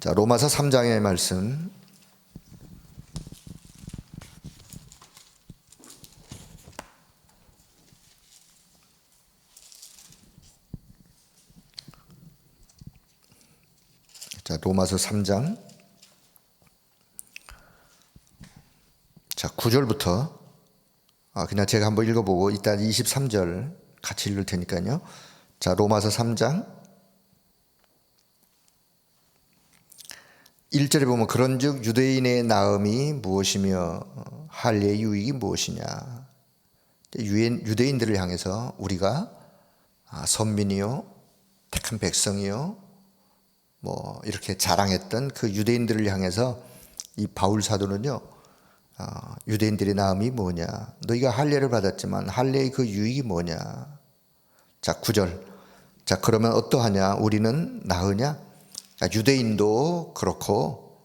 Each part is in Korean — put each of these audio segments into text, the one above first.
자, 로마서 3장의 말씀. 자, 로마서 3장. 자, 9절부터 그냥 제가 한번 읽어보고 이따 23절 같이 읽을 테니까요. 자, 로마서 3장 1절에 보면 그런즉 유대인의 나음이 무엇이며 할례의 유익이 무엇이냐. 유대인들을 향해서 우리가 선민이요 택한 백성이요 뭐 이렇게 자랑했던 그 유대인들을 향해서 이 바울 사도는요, 유대인들의 나음이 뭐냐, 너희가 할례를 받았지만 할례의 그 유익이 뭐냐. 자, 9절. 자, 그러면 어떠하냐, 우리는 나으냐. 유대인도 그렇고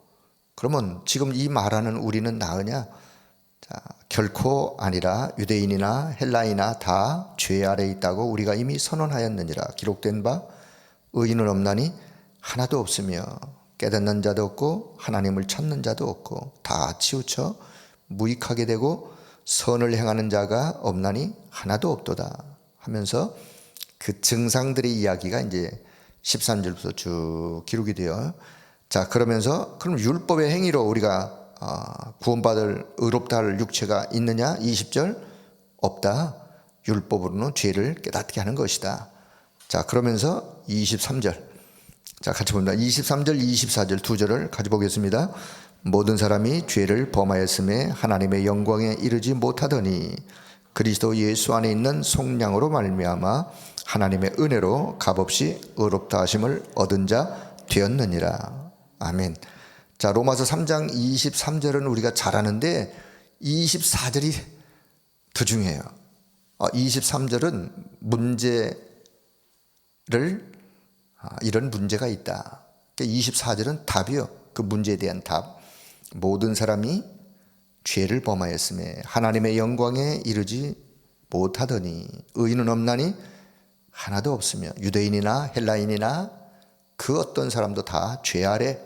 그러면 지금 이 말하는 우리는 나으냐. 자, 결코 아니라 유대인이나 헬라이나 다 죄 아래 있다고 우리가 이미 선언하였느니라. 기록된 바 의인은 없나니 하나도 없으며 깨닫는 자도 없고 하나님을 찾는 자도 없고 다 치우쳐 무익하게 되고 선을 행하는 자가 없나니 하나도 없도다 하면서 그 증상들의 이야기가 이제 13절부터 쭉 기록이 돼요. 자, 그러면서 그럼 율법의 행위로 우리가 구원받을 의롭다 할 육체가 있느냐? 20절 없다. 율법으로는 죄를 깨닫게 하는 것이다. 자, 그러면서 23절. 자, 같이 봅니다. 23절, 24절 두 절을 같이 보겠습니다. 모든 사람이 죄를 범하였음에 하나님의 영광에 이르지 못하더니 그리스도 예수 안에 있는 속량으로 말미암아 하나님의 은혜로 값없이 의롭다 하심을 얻은 자 되었느니라. 아멘. 자, 로마서 3장 23절은 우리가 잘 아는데 24절이 더 중요해요. 23절은 문제를 이런 문제가 있다. 24절은 답이요. 그 문제에 대한 답. 모든 사람이 죄를 범하였음에 하나님의 영광에 이르지 못하더니 의인은 없나니 하나도 없으며 유대인이나 헬라인이나 그 어떤 사람도 다 죄 아래.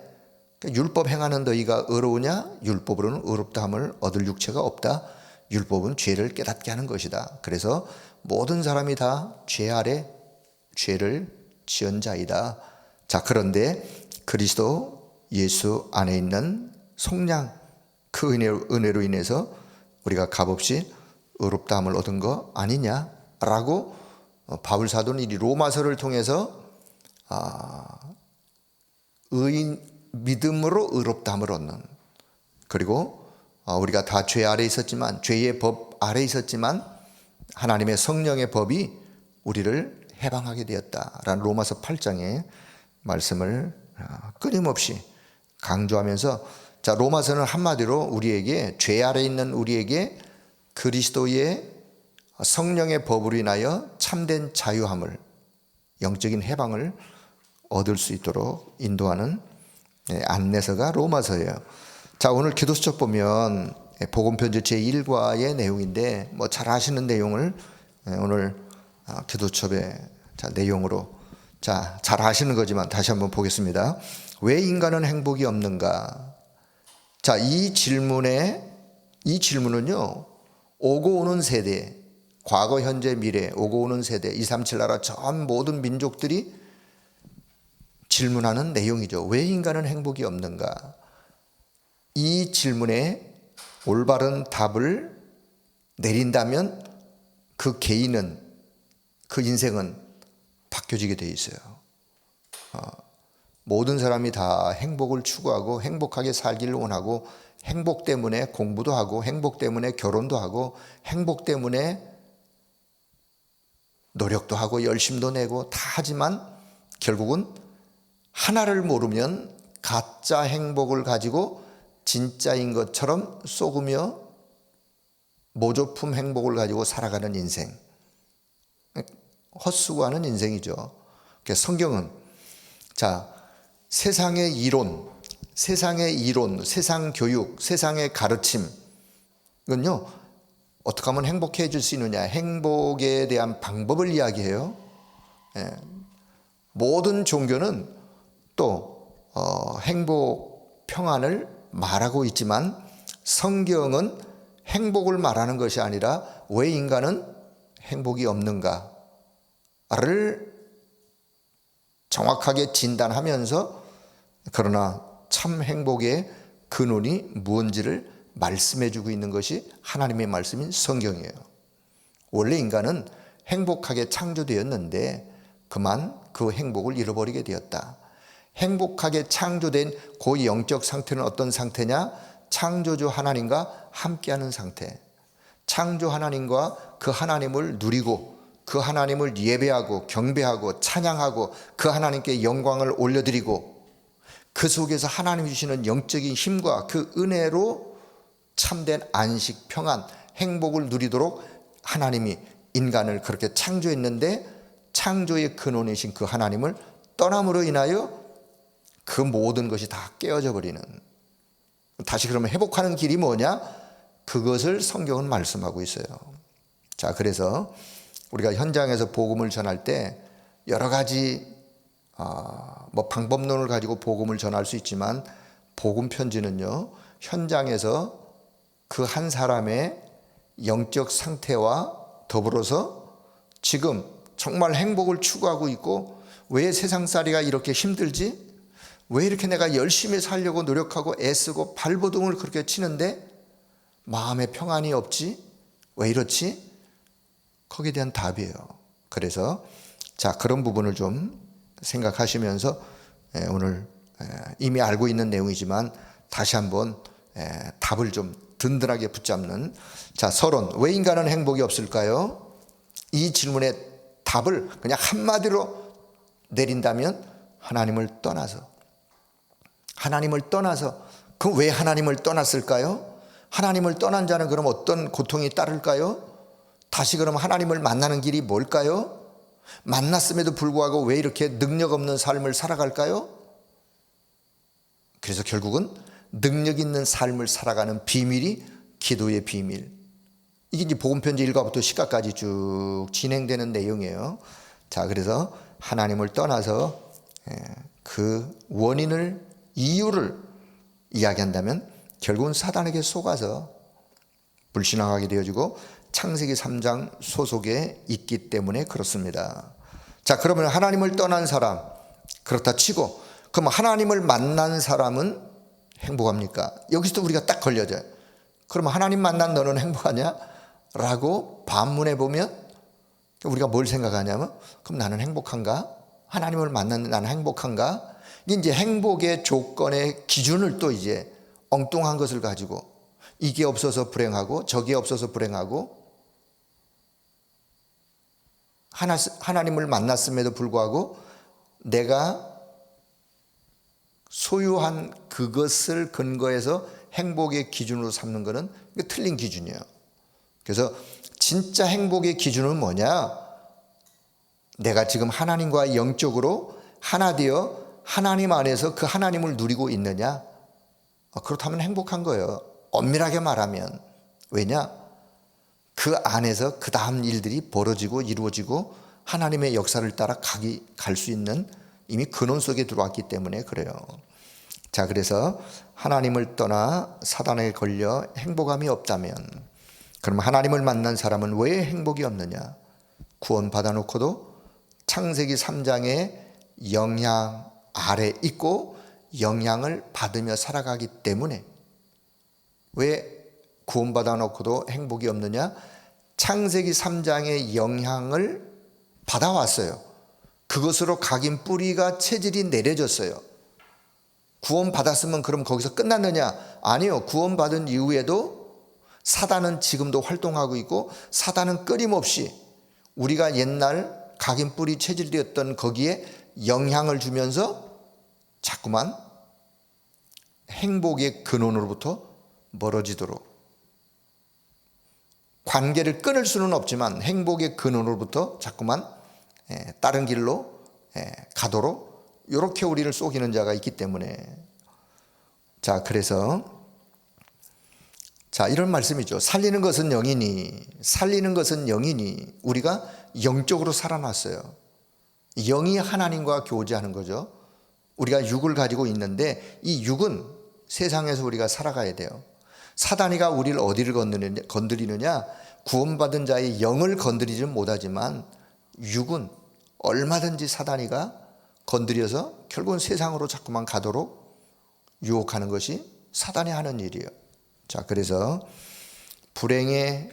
율법 행하는 너희가 의로우냐? 율법으로는 의롭다함을 얻을 육체가 없다. 율법은 죄를 깨닫게 하는 것이다. 그래서 모든 사람이 다 죄 아래 죄를 지은 자이다. 자, 그런데 그리스도 예수 안에 있는 속량, 그 은혜로 인해서 우리가 값없이 의롭다함을 얻은 거 아니냐라고 바울 사도는 이 로마서를 통해서 믿음으로 의롭다함을 얻는, 그리고 우리가 다 죄 아래 있었지만, 죄의 법 아래 있었지만 하나님의 성령의 법이 우리를 해방하게 되었다라는 로마서 8장의 말씀을 끊임없이 강조하면서, 자, 로마서는 한마디로 우리에게, 죄 아래 있는 우리에게 그리스도의 성령의 법으로 인하여 참된 자유함을, 영적인 해방을 얻을 수 있도록 인도하는 안내서가 로마서예요. 자, 오늘 기도수첩 보면 복음편지 제1과의 내용인데 뭐 잘 아시는 내용을 오늘 기도수첩의 내용으로, 자, 잘 아시는 거지만 다시 한번 보겠습니다. 왜 인간은 행복이 없는가? 자, 이 질문은요, 오고 오는 세대, 과거, 현재, 미래, 오고 오는 세대, 237 나라 전 모든 민족들이 질문하는 내용이죠. 왜 인간은 행복이 없는가? 이 질문에 올바른 답을 내린다면 그 개인은, 그 인생은 바뀌어지게 돼 있어요. 모든 사람이 다 행복을 추구하고 행복하게 살기를 원하고, 행복 때문에 공부도 하고 행복 때문에 결혼도 하고 행복 때문에 노력도 하고 열심도 내고 다 하지만 결국은 하나를 모르면 가짜 행복을 가지고 진짜인 것처럼 속으며 모조품 행복을 가지고 살아가는 인생, 헛수고하는 인생이죠. 성경은, 자, 세상의 이론, 세상 교육, 세상의 가르침, 이건요, 어떻게 하면 행복해질 수 있느냐, 행복에 대한 방법을 이야기해요. 모든 종교는 또 행복, 평안을 말하고 있지만 성경은 행복을 말하는 것이 아니라 왜 인간은 행복이 없는가를 정확하게 진단하면서 그러나 참 행복의 근원이 무엇인지를 말씀해 주고 있는 것이 하나님의 말씀인 성경이에요. 원래 인간은 행복하게 창조되었는데 그만 그 행복을 잃어버리게 되었다. 행복하게 창조된 그 영적 상태는 어떤 상태냐? 창조주 하나님과 함께하는 상태. 창조 하나님과 그 하나님을 누리고 그 하나님을 예배하고 경배하고 찬양하고 그 하나님께 영광을 올려드리고 그 속에서 하나님이 주시는 영적인 힘과 그 은혜로 참된 안식, 평안, 행복을 누리도록 하나님이 인간을 그렇게 창조했는데 창조의 근원이신 그 하나님을 떠남으로 인하여 그 모든 것이 다 깨어져 버리는, 다시 그러면 회복하는 길이 뭐냐? 그것을 성경은 말씀하고 있어요. 자, 그래서 우리가 현장에서 복음을 전할 때 여러 가지 방법론을 가지고 복음을 전할 수 있지만 복음 편지는요, 현장에서 그 한 사람의 영적 상태와 더불어서 지금 정말 행복을 추구하고 있고 왜 세상살이가 이렇게 힘들지? 왜 이렇게 내가 열심히 살려고 노력하고 애쓰고 발버둥을 그렇게 치는데 마음에 평안이 없지? 왜 이렇지? 거기에 대한 답이에요. 그래서 자, 그런 부분을 좀 생각하시면서 오늘 이미 알고 있는 내용이지만 다시 한번 답을 좀 든든하게 붙잡는, 자, 서론, 왜 인간은 행복이 없을까요? 이 질문의 답을 그냥 한마디로 내린다면 하나님을 떠나서. 그럼 왜 하나님을 떠났을까요? 하나님을 떠난 자는 그럼 어떤 고통이 따를까요? 다시 그럼 하나님을 만나는 길이 뭘까요? 만났음에도 불구하고 왜 이렇게 능력 없는 삶을 살아갈까요? 그래서 결국은 능력 있는 삶을 살아가는 비밀이 기도의 비밀. 이게 이제 복음편지 1과부터 10과까지 쭉 진행되는 내용이에요. 자, 그래서 하나님을 떠나서 그 원인을, 이유를 이야기한다면 결국은 사단에게 속아서 불신앙하게 되어지고 창세기 3장 소속에 있기 때문에 그렇습니다. 자, 그러면 하나님을 떠난 사람, 그렇다 치고 그럼 하나님을 만난 사람은 행복합니까? 여기서도 우리가 딱 걸려져요. 그럼 하나님 만난 너는 행복하냐? 라고 반문해 보면 우리가 뭘 생각하냐면 그럼 나는 행복한가? 하나님을 만났는데 나는 행복한가? 이제 행복의 조건의 기준을 또 이제 엉뚱한 것을 가지고 이게 없어서 불행하고 저게 없어서 불행하고 하나님을 만났음에도 불구하고 내가 소유한 그것을 근거해서 행복의 기준으로 삼는 것은 틀린 기준이에요. 그래서 진짜 행복의 기준은 뭐냐? 내가 지금 하나님과 영적으로 하나 되어 하나님 안에서 그 하나님을 누리고 있느냐? 그렇다면 행복한 거예요. 엄밀하게 말하면. 왜냐? 그 안에서 그 다음 일들이 벌어지고 이루어지고 하나님의 역사를 따라 갈 수 있는 이미 근원 속에 들어왔기 때문에 그래요. 자, 그래서 하나님을 떠나 사단에 걸려 행복함이 없다면 그럼 하나님을 만난 사람은 왜 행복이 없느냐? 구원 받아놓고도 창세기 3장의 영향 아래 있고 영향을 받으며 살아가기 때문에. 왜 구원 받아놓고도 행복이 없느냐? 창세기 3장의 영향을 받아왔어요. 그것으로 각인 뿌리가 체질이 내려졌어요. 구원 받았으면 그럼 거기서 끝났느냐? 아니요. 구원 받은 이후에도 사단은 지금도 활동하고 있고 사단은 끊임없이 우리가 옛날 각인 뿌리 체질이었던 거기에 영향을 주면서 자꾸만 행복의 근원으로부터 멀어지도록, 관계를 끊을 수는 없지만 행복의 근원으로부터 자꾸만 다른 길로 가도록 이렇게 우리를 속이는 자가 있기 때문에. 자, 그래서 이런 말씀이죠. 살리는 것은 영이니 우리가 영적으로 살아났어요. 영이 하나님과 교제하는 거죠. 우리가 육을 가지고 있는데 이 육은 세상에서 우리가 살아가야 돼요. 사단이가 우리를 어디를 건드리느냐? 구원받은 자의 영을 건드리지는 못하지만 육은 얼마든지 사단이가 건드려서 결국은 세상으로 자꾸만 가도록 유혹하는 것이 사단이 하는 일이에요. 자, 그래서 불행의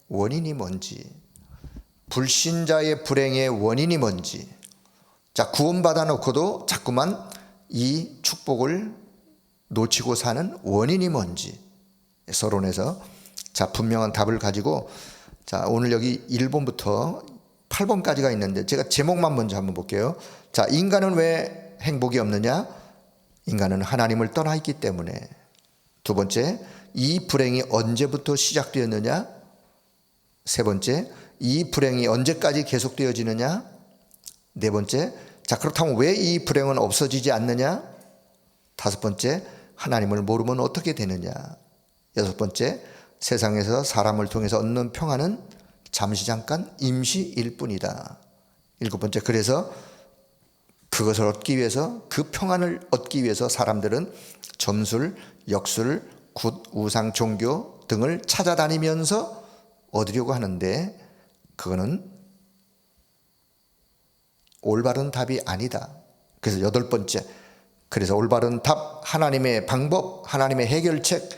원인이 뭔지, 불신자의 불행의 원인이 뭔지, 자, 구원받아 놓고도 자꾸만 이 축복을 놓치고 사는 원인이 뭔지 서론에서 자, 분명한 답을 가지고, 자, 오늘 여기 1번부터 8번까지가 있는데 제가 제목만 먼저 한번 볼게요. 자, 인간은 왜 행복이 없느냐? 인간은 하나님을 떠나 있기 때문에. 두 번째, 이 불행이 언제부터 시작되었느냐? 세 번째, 이 불행이 언제까지 계속되어지느냐? 네 번째, 자, 그렇다면 왜 이 불행은 없어지지 않느냐? 다섯 번째, 하나님을 모르면 어떻게 되느냐? 여섯 번째, 세상에서 사람을 통해서 얻는 평안은 잠시 잠깐 임시일 뿐이다. 일곱 번째, 그래서 그것을 얻기 위해서, 그 평안을 얻기 위해서 사람들은 점술, 역술, 굿, 우상, 종교 등을 찾아다니면서 얻으려고 하는데 그거는 올바른 답이 아니다. 그래서 여덟 번째, 그래서 올바른 답, 하나님의 방법, 하나님의 해결책,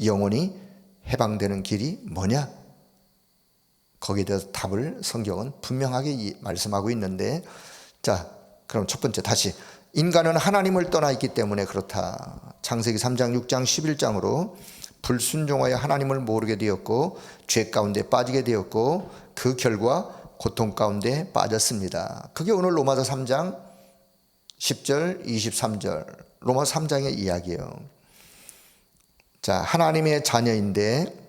영혼이 해방되는 길이 뭐냐? 거기에 대해서 답을 성경은 분명하게 말씀하고 있는데, 자, 그럼 첫 번째 다시, 인간은 하나님을 떠나 있기 때문에 그렇다. 창세기 3장, 6장, 11장으로 불순종하여 하나님을 모르게 되었고 죄 가운데 빠지게 되었고 그 결과 고통 가운데 빠졌습니다. 그게 오늘 로마서 3장 10절, 23절, 로마서 3장의 이야기예요. 자, 하나님의 자녀인데,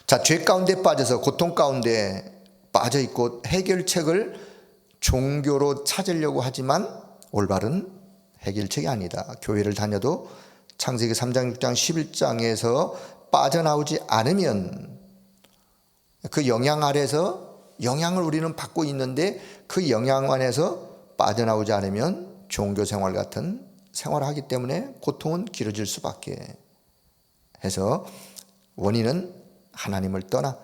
자, 죄 가운데 빠져서 고통 가운데 빠져 있고 해결책을 종교로 찾으려고 하지만 올바른 해결책이 아니다. 교회를 다녀도 창세기 3장, 6장, 11장에서 빠져나오지 않으면 그 영향 아래서 영향을 우리는 받고 있는데 그 영향 안에서 빠져나오지 않으면 종교생활 같은 생활을 하기 때문에 고통은 길어질 수밖에 해서 원인은 하나님을 떠나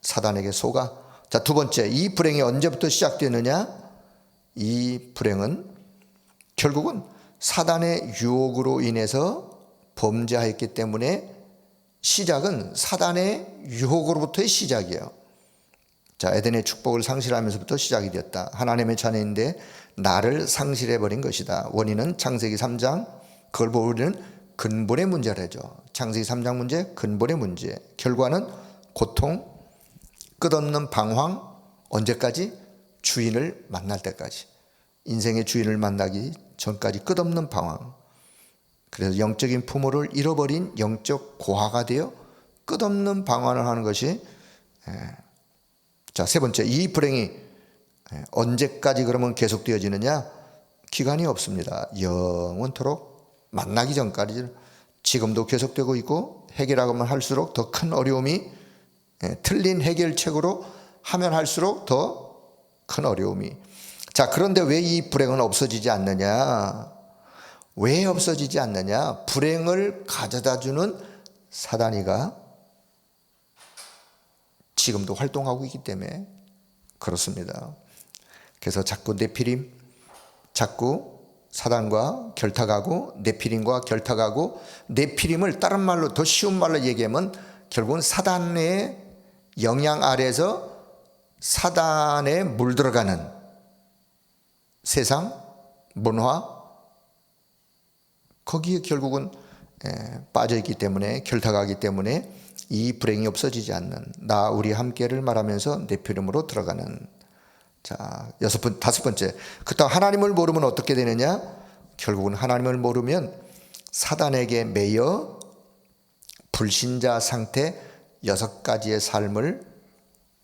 사단에게 속아. 자, 두 번째, 이 불행이 언제부터 시작되느냐? 이 불행은 결국은 사단의 유혹으로 인해서 범죄하였기 때문에 시작은 사단의 유혹으로부터의 시작이에요. 자, 에덴의 축복을 상실하면서부터 시작이 되었다. 하나님의 자녀인데 나를 상실해버린 것이다. 원인은 창세기 3장, 그걸 보고 우리는 근본의 문제라죠. 창세기 3장 문제, 근본의 문제. 결과는 고통, 끝없는 방황, 언제까지? 주인을 만날 때까지. 인생의 주인을 만나기 전까지 끝없는 방황. 그래서 영적인 부모를 잃어버린 영적 고아가 되어 끝없는 방황을 하는 것이. 자, 세 번째, 이 불행이 언제까지 그러면 계속되어지느냐? 기간이 없습니다. 영원토록 만나기 전까지. 지금도 계속되고 있고 해결하고만 할수록 더 큰 어려움이, 틀린 해결책으로 하면 할수록 더 큰 어려움이. 자, 그런데 왜 이 불행은 없어지지 않느냐? 왜 없어지지 않느냐? 불행을 가져다 주는 사단이가 지금도 활동하고 있기 때문에 그렇습니다. 그래서 자꾸 네피림, 자꾸 사단과 결탁하고 네피림과 결탁하고, 네피림을 다른 말로, 더 쉬운 말로 얘기하면 결국은 사단의 영향 아래에서 사단에 물들어가는 세상, 문화, 거기에 결국은 빠져있기 때문에, 결탁하기 때문에 이 불행이 없어지지 않는, 나 우리 함께를 말하면서 네피림으로 들어가는. 자, 다섯 번째, 그렇다고 하나님을 모르면 어떻게 되느냐? 결국은 하나님을 모르면 사단에게 매여 불신자 상태 6가지의 삶을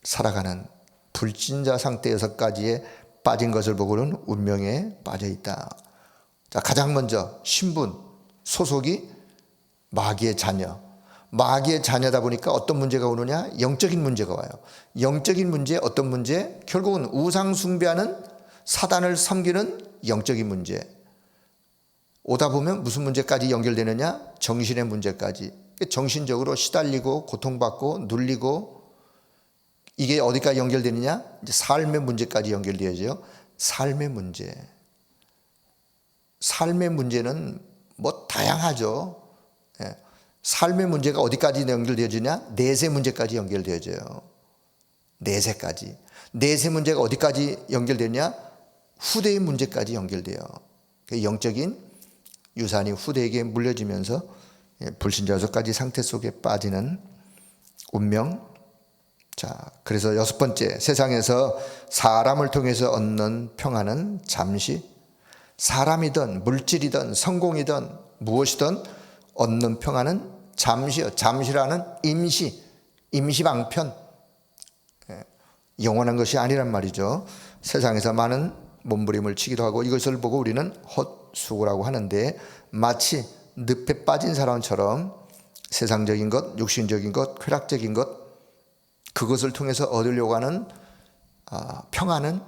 살아가는, 불신자 상태 6가지에 빠진 것을 보고는 운명에 빠져 있다. 자, 가장 먼저 신분, 소속이 마귀의 자녀. 마귀의 자녀다 보니까 어떤 문제가 오느냐? 영적인 문제가 와요. 영적인 문제, 어떤 문제? 결국은 우상 숭배하는 사단을 섬기는 영적인 문제. 오다 보면 무슨 문제까지 연결되느냐? 정신의 문제까지. 정신적으로 시달리고 고통받고 눌리고, 이게 어디까지 연결되느냐? 이제 삶의 문제까지 연결되어져요. 삶의 문제. 삶의 문제는 뭐 다양하죠. 예. 삶의 문제가 어디까지 연결되어지냐? 내세 문제까지 연결되어져요. 내세까지. 내세 문제가 어디까지 연결되냐? 후대의 문제까지 연결돼요. 영적인 유산이 후대에게 물려지면서 불신자로서까지 상태 속에 빠지는 운명. 자, 그래서 여섯 번째, 세상에서 사람을 통해서 얻는 평안은 잠시, 사람이든 물질이든 성공이든 무엇이든 얻는 평안은 잠시요. 잠시라는 임시방편, 영원한 것이 아니란 말이죠. 세상에서 많은 몸부림을 치기도 하고 이것을 보고 우리는 헛수고라고 하는데, 마치 늪에 빠진 사람처럼 세상적인 것, 육신적인 것, 쾌락적인 것, 그것을 통해서 얻으려고 하는 평안은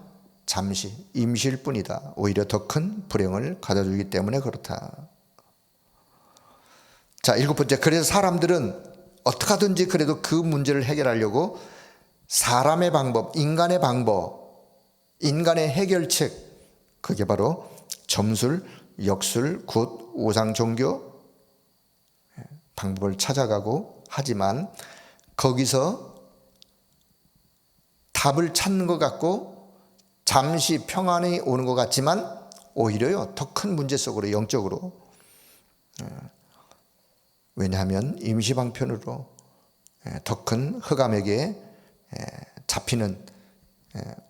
잠시, 임시일 뿐이다. 오히려 더 큰 불행을 가져주기 때문에 그렇다. 자, 일곱 번째, 그래서 사람들은 어떻게 하든지 그래도 그 문제를 해결하려고 사람의 방법, 인간의 방법, 인간의 해결책, 그게 바로 점술, 역술, 굿, 우상 종교 방법을 찾아가고, 하지만 거기서 답을 찾는 것 같고 잠시 평안이 오는 것 같지만 오히려요 더 큰 문제 속으로, 영적으로. 왜냐하면 임시방편으로 더 큰 흑암에게 잡히는,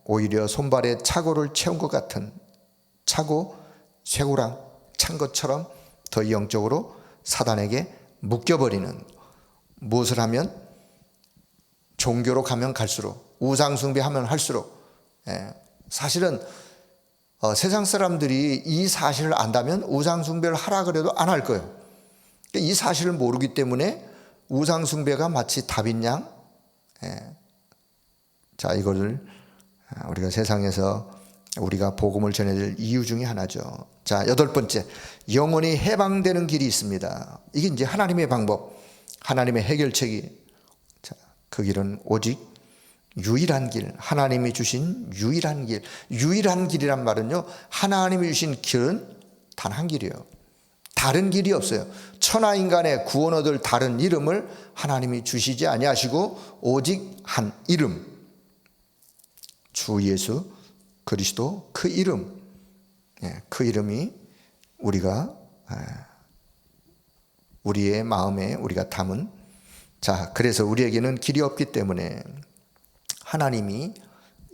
오히려 손발에 차고를 채운 것 같은, 차고 쇠고랑 찬 것처럼 더 영적으로 사단에게 묶여버리는, 무엇을 하면 종교로 가면 갈수록, 우상숭배하면 할수록, 사실은 세상 사람들이 이 사실을 안다면 우상숭배를 하라 그래도 안 할 거예요. 이 사실을 모르기 때문에 우상숭배가 마치 답인 양. 자, 이거를 우리가 세상에서 우리가 복음을 전해야 될 이유 중에 하나죠. 자, 여덟 번째, 영혼이 해방되는 길이 있습니다. 이게 이제 하나님의 방법, 하나님의 해결책이. 자, 그 길은 오직 유일한 길, 하나님이 주신 유일한 길. 유일한 길이란 말은요, 하나님이 주신 길은 단 한 길이에요. 다른 길이 없어요. 천하 인간의 구원 얻을 다른 이름을 하나님이 주시지 아니하시고 오직 한 이름, 주 예수 그리스도, 그 이름, 그 이름이 우리가 우리의 마음에 우리가 담은. 자, 그래서 우리에게는 길이 없기 때문에 하나님이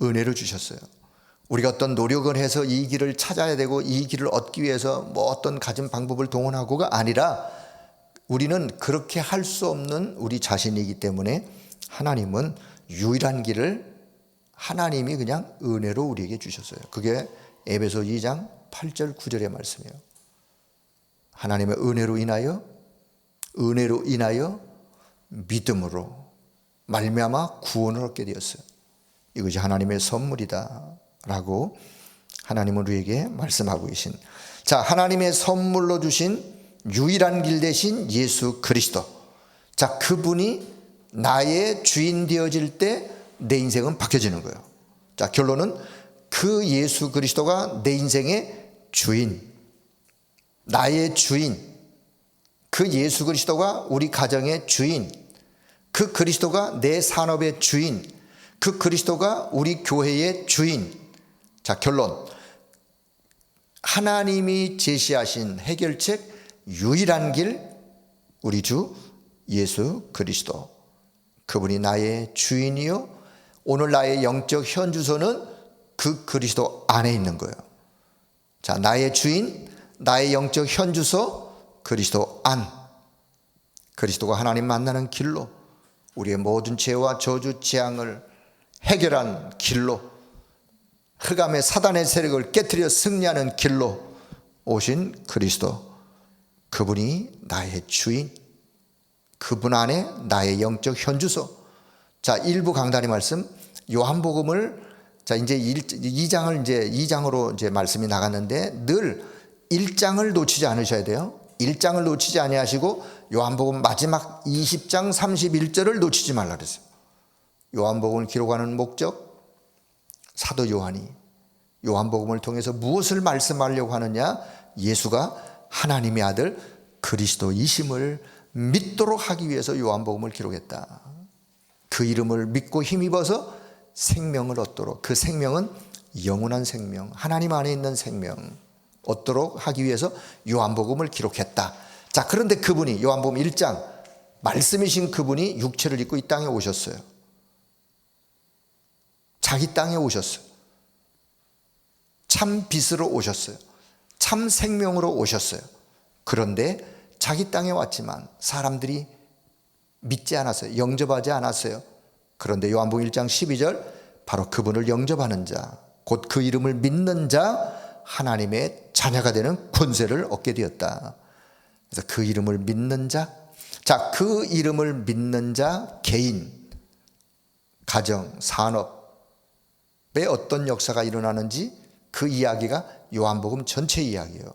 은혜를 주셨어요. 우리가 어떤 노력을 해서 이 길을 찾아야 되고 이 길을 얻기 위해서 뭐 어떤 가진 방법을 동원하고가 아니라, 우리는 그렇게 할 수 없는 우리 자신이기 때문에 하나님은 유일한 길을 하나님이 그냥 은혜로 우리에게 주셨어요. 그게 에베소 2장 8절 9절의 말씀이에요. 하나님의 은혜로 인하여 믿음으로 말미암아 구원을 얻게 되었어요. 이것이 하나님의 선물이다 라고 하나님은 우리에게 말씀하고 계신. 자, 하나님의 선물로 주신 유일한 길 대신 예수 그리스도. 자, 그분이 나의 주인 되어질 때 내 인생은 바뀌어지는 거예요. 자, 결론은 그 예수 그리스도가 내 인생의 주인, 나의 주인, 그 예수 그리스도가 우리 가정의 주인, 그 그리스도가 내 산업의 주인, 그 그리스도가 우리 교회의 주인. 자, 결론, 하나님이 제시하신 해결책 유일한 길, 우리 주 예수 그리스도. 그분이 나의 주인이요, 오늘 나의 영적 현주소는 그 그리스도 안에 있는 거예요. 자, 나의 주인, 나의 영적 현주소 그리스도 안. 그리스도가 하나님 만나는 길로, 우리의 모든 죄와 저주 재앙을 해결한 길로, 흑암의 사단의 세력을 깨트려 승리하는 길로 오신 그리스도, 그분이 나의 주인, 그분 안에 나의 영적 현주소. 자, 일부 강단의 말씀, 요한복음을, 자, 이제 2장을 이제 2장으로 이제 말씀이 나갔는데, 늘 1장을 놓치지 않으셔야 돼요. 1장을 놓치지 아니하시고 요한복음 마지막 20장 31절을 놓치지 말라 그랬어요. 요한복음을 기록하는 목적, 사도 요한이 요한복음을 통해서 무엇을 말씀하려고 하느냐? 예수가 하나님의 아들 그리스도이심을 믿도록 하기 위해서 요한복음을 기록했다. 그 이름을 믿고 힘입어서 생명을 얻도록, 그 생명은 영원한 생명, 하나님 안에 있는 생명 얻도록 하기 위해서 요한복음을 기록했다. 자, 그런데 그분이 요한복음 1장 말씀이신 그분이 육체를 입고 이 땅에 오셨어요. 자기 땅에 오셨어요. 참 빛으로 오셨어요. 참 생명으로 오셨어요. 그런데 자기 땅에 왔지만 사람들이 믿지 않았어요. 영접하지 않았어요. 그런데 요한복음 1장 12절 바로 그분을 영접하는 자, 곧 그 이름을 믿는 자 하나님의 자녀가 되는 권세를 얻게 되었다. 그래서 그 이름을 믿는 자, 자, 그 이름을 믿는 자 개인, 가정, 산업에 어떤 역사가 일어나는지 그 이야기가 요한복음 전체 이야기예요.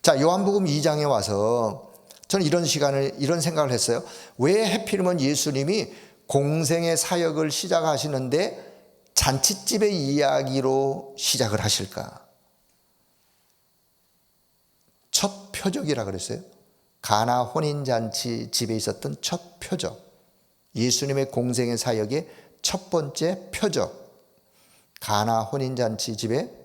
자, 요한복음 2장에 와서 저는 이런 생각을 했어요. 왜 하필이면 예수님이 공생의 사역을 시작하시는데 잔치집의 이야기로 시작을 하실까? 첫 표적이라 그랬어요. 가나 혼인잔치 집에 있었던 첫 표적, 예수님의 공생의 사역의 첫 번째 표적. 가나 혼인잔치 집에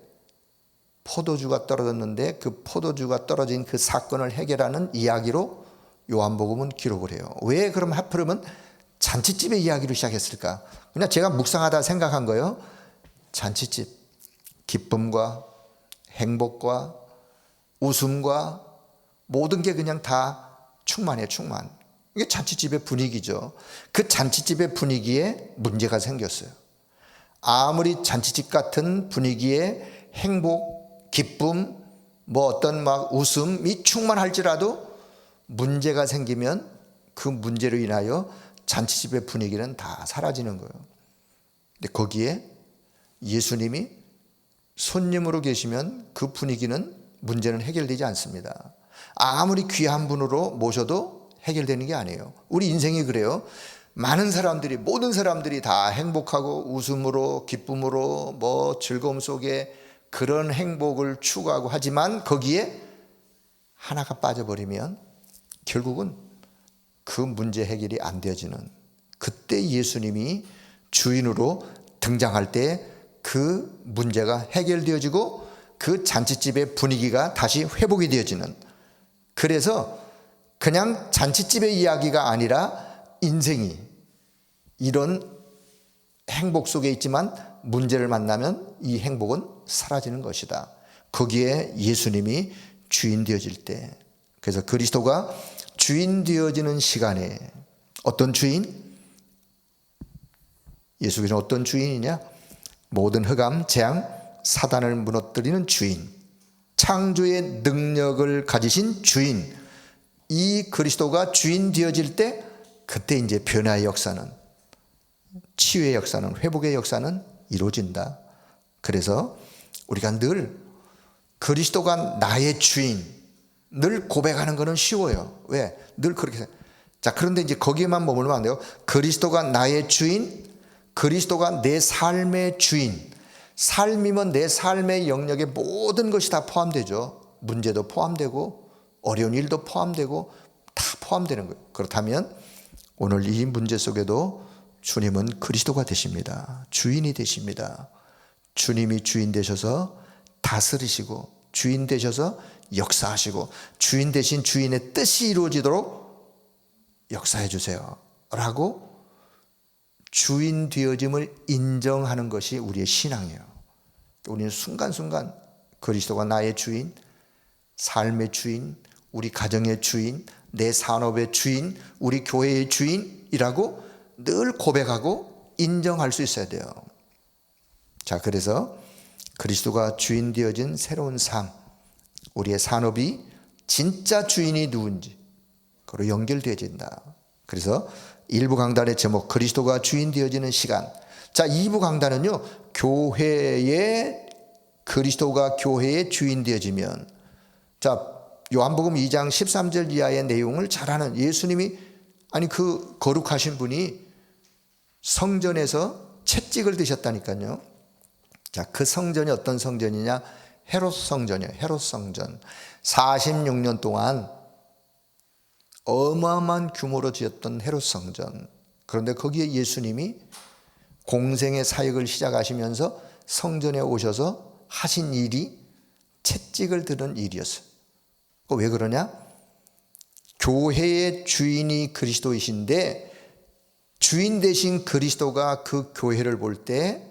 포도주가 떨어졌는데 그 포도주가 떨어진 그 사건을 해결하는 이야기로 요한복음은 기록을 해요. 왜 그럼 하필이면 잔치집의 이야기로 시작했을까? 그냥 제가 묵상하다 생각한 거예요. 잔치집, 기쁨과 행복과 웃음과 모든 게 그냥 다 충만해요. 충만. 이게 잔치집의 분위기죠. 그 잔치집의 분위기에 문제가 생겼어요. 아무리 잔치집 같은 분위기에 행복, 기쁨, 뭐 어떤 막 웃음이 충만할지라도 문제가 생기면 그 문제로 인하여 잔치집의 분위기는 다 사라지는 거예요. 근데 거기에 예수님이 손님으로 계시면 그 분위기는, 문제는 해결되지 않습니다. 아무리 귀한 분으로 모셔도 해결되는 게 아니에요. 우리 인생이 그래요. 많은 사람들이, 모든 사람들이 다 행복하고 웃음으로, 기쁨으로, 뭐 즐거움 속에 그런 행복을 추구하고 하지만 거기에 하나가 빠져버리면 결국은 그 문제 해결이 안 되어지는, 그때 예수님이 주인으로 등장할 때 그 문제가 해결되어지고 그 잔치집의 분위기가 다시 회복이 되어지는, 그래서 그냥 잔치집의 이야기가 아니라 인생이 이런 행복 속에 있지만 문제를 만나면 이 행복은 사라지는 것이다. 거기에 예수님이 주인 되어질 때, 그래서 그리스도가 주인 되어지는 시간에, 어떤 주인? 예수께서는 어떤 주인이냐? 모든 흑암, 재앙, 사단을 무너뜨리는 주인, 창조의 능력을 가지신 주인, 이 그리스도가 주인 되어질 때 그때 이제 변화의 역사는, 치유의 역사는, 회복의 역사는 이루어진다. 그래서 우리가 늘 그리스도가 나의 주인, 늘 고백하는 것은 쉬워요. 왜? 늘 그렇게 생각해요. 자, 그런데 이제 거기에만 머물면 안 돼요. 그리스도가 나의 주인, 그리스도가 내 삶의 주인. 삶이면 내 삶의 영역에 모든 것이 다 포함되죠. 문제도 포함되고 어려운 일도 포함되고 다 포함되는 거예요. 그렇다면 오늘 이 문제 속에도 주님은 그리스도가 되십니다. 주인이 되십니다. 주님이 주인 되셔서 다스리시고, 주인 되셔서 역사하시고, 주인 되신 주인의 뜻이 이루어지도록 역사해 주세요 라고 주인 되어짐을 인정하는 것이 우리의 신앙이에요. 우리는 순간순간 그리스도가 나의 주인, 삶의 주인, 우리 가정의 주인, 내 산업의 주인, 우리 교회의 주인이라고 늘 고백하고 인정할 수 있어야 돼요. 자, 그래서 그리스도가 주인 되어진 새로운 삶, 우리의 산업이 진짜 주인이 누군지 그로 연결되어진다. 그래서 1부 강단의 제목, 그리스도가 주인 되어지는 시간. 자, 2부 강단은요, 그리스도가 교회의 주인 되어지면, 자, 요한복음 2장 13절 이하의 내용을 잘 아는 예수님이, 아니 그 거룩하신 분이 성전에서 채찍을 드셨다니까요. 자, 그 성전이 어떤 성전이냐? 헤롯 성전이에요. 헤롯 성전. 46년 동안 어마어마한 규모로 지었던 헤롯 성전. 그런데 거기에 예수님이 공생의 사역을 시작하시면서 성전에 오셔서 하신 일이 채찍을 드는 일이었어요. 왜 그러냐? 교회의 주인이 그리스도이신데 주인 되신 그리스도가 그 교회를 볼 때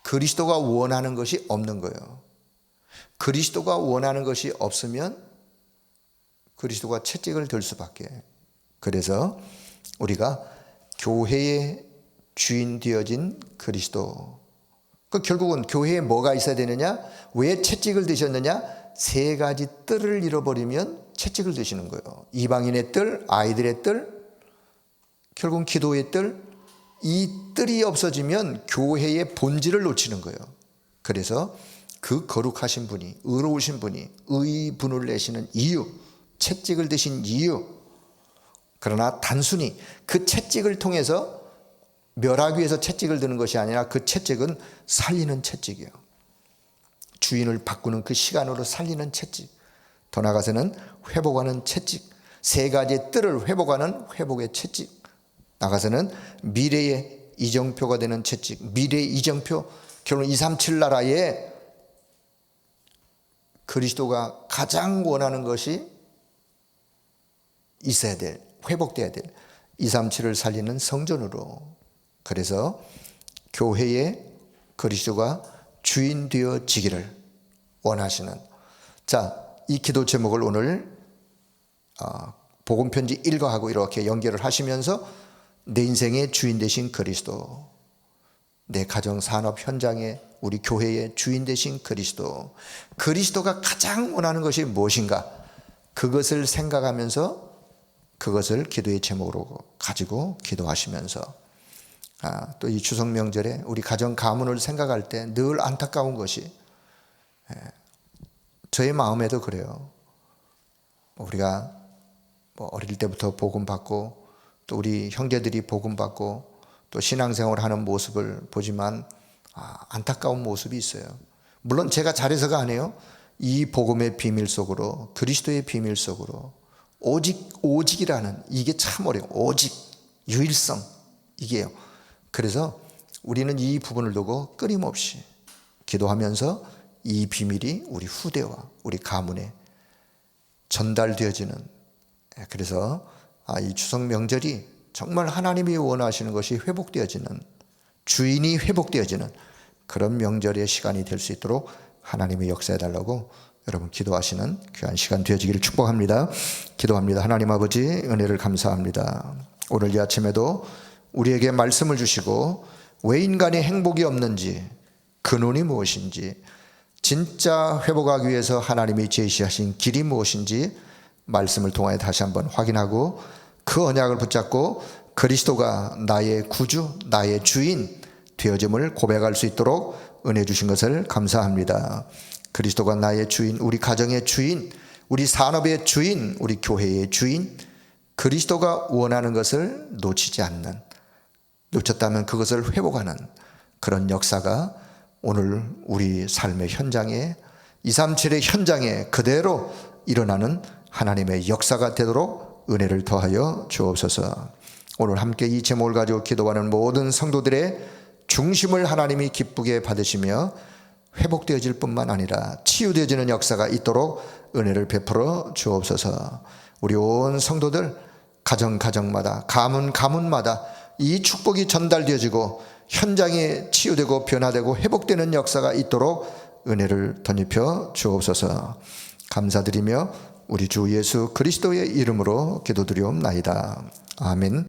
그리스도가 원하는 것이 없는 거예요. 그리스도가 원하는 것이 없으면 그리스도가 채찍을 들 수밖에. 그래서 우리가 교회의 주인 되어진 그리스도, 그 결국은 교회에 뭐가 있어야 되느냐? 왜 채찍을 드셨느냐? 세 가지 뜰을 잃어버리면 채찍을 드시는 거예요. 이방인의 뜰, 아이들의 뜰, 결국은 기도의 뜰. 이 뜰이 없어지면 교회의 본질을 놓치는 거예요. 그래서 그 거룩하신 분이, 의로우신 분이 의분을 내시는 이유, 채찍을 드신 이유. 그러나 단순히 그 채찍을 통해서 멸하기 위해서 채찍을 드는 것이 아니라 그 채찍은 살리는 채찍이에요. 주인을 바꾸는 그 시간으로 살리는 채찍. 더 나아가서는 회복하는 채찍. 세 가지의 뜰을 회복하는 회복의 채찍. 나가서는 미래의 이정표가 되는 채찍. 미래의 이정표. 결국 237 나라에 그리스도가 가장 원하는 것이 있어야 될, 회복돼야 될 237을 살리는 성전으로. 그래서 교회에 그리스도가 주인 되어지기를 원하시는. 자, 이 기도 제목을 오늘 복음편지 1과하고 이렇게 연결을 하시면서 내 인생의 주인 되신 그리스도, 내 가정 산업 현장에 우리 교회의 주인 되신 그리스도, 그리스도가 가장 원하는 것이 무엇인가, 그것을 생각하면서 그것을 기도의 제목으로 가지고 기도하시면서 또 이 추석 명절에 우리 가정 가문을 생각할 때 늘 안타까운 것이, 저의 마음에도 그래요. 우리가 어릴 때부터 복음 받고 또 우리 형제들이 복음 받고 또 신앙생활을 하는 모습을 보지만 안타까운 모습이 있어요. 물론 제가 잘해서가 아니에요. 이 복음의 비밀 속으로, 그리스도의 비밀 속으로 오직이라는, 이게 참 어려워요. 오직, 유일성, 이게요. 그래서 우리는 이 부분을 두고 끊임없이 기도하면서 이 비밀이 우리 후대와 우리 가문에 전달되어지는, 그래서 이 추석 명절이 정말 하나님이 원하시는 것이 회복되어지는, 주인이 회복되어지는 그런 명절의 시간이 될 수 있도록 하나님이 역사해달라고 여러분 기도하시는 귀한 시간 되어지기를 축복합니다. 기도합니다. 하나님 아버지, 은혜를 감사합니다. 오늘 이 아침에도 우리에게 말씀을 주시고 왜 인간이 행복이 없는지, 근원이 무엇인지, 진짜 회복하기 위해서 하나님이 제시하신 길이 무엇인지 말씀을 통하여 다시 한번 확인하고 그 언약을 붙잡고 그리스도가 나의 구주, 나의 주인 되어짐을 고백할 수 있도록 은혜 주신 것을 감사합니다. 그리스도가 나의 주인, 우리 가정의 주인, 우리 산업의 주인, 우리 교회의 주인, 그리스도가 원하는 것을 놓치지 않는, 놓쳤다면 그것을 회복하는 그런 역사가 오늘 우리 삶의 현장에, 237의 현장에 그대로 일어나는 하나님의 역사가 되도록 은혜를 더하여 주옵소서. 오늘 함께 이 제목을 가지고 기도하는 모든 성도들의 중심을 하나님이 기쁘게 받으시며 회복되어질 뿐만 아니라 치유되어지는 역사가 있도록 은혜를 베풀어 주옵소서. 우리 온 성도들 가정마다, 가문마다 이 축복이 전달되어지고 현장에 치유되고 변화되고 회복되는 역사가 있도록 은혜를 덧입혀 주옵소서. 감사드리며 우리 주 예수 그리스도의 이름으로 기도드리옵나이다. 아멘.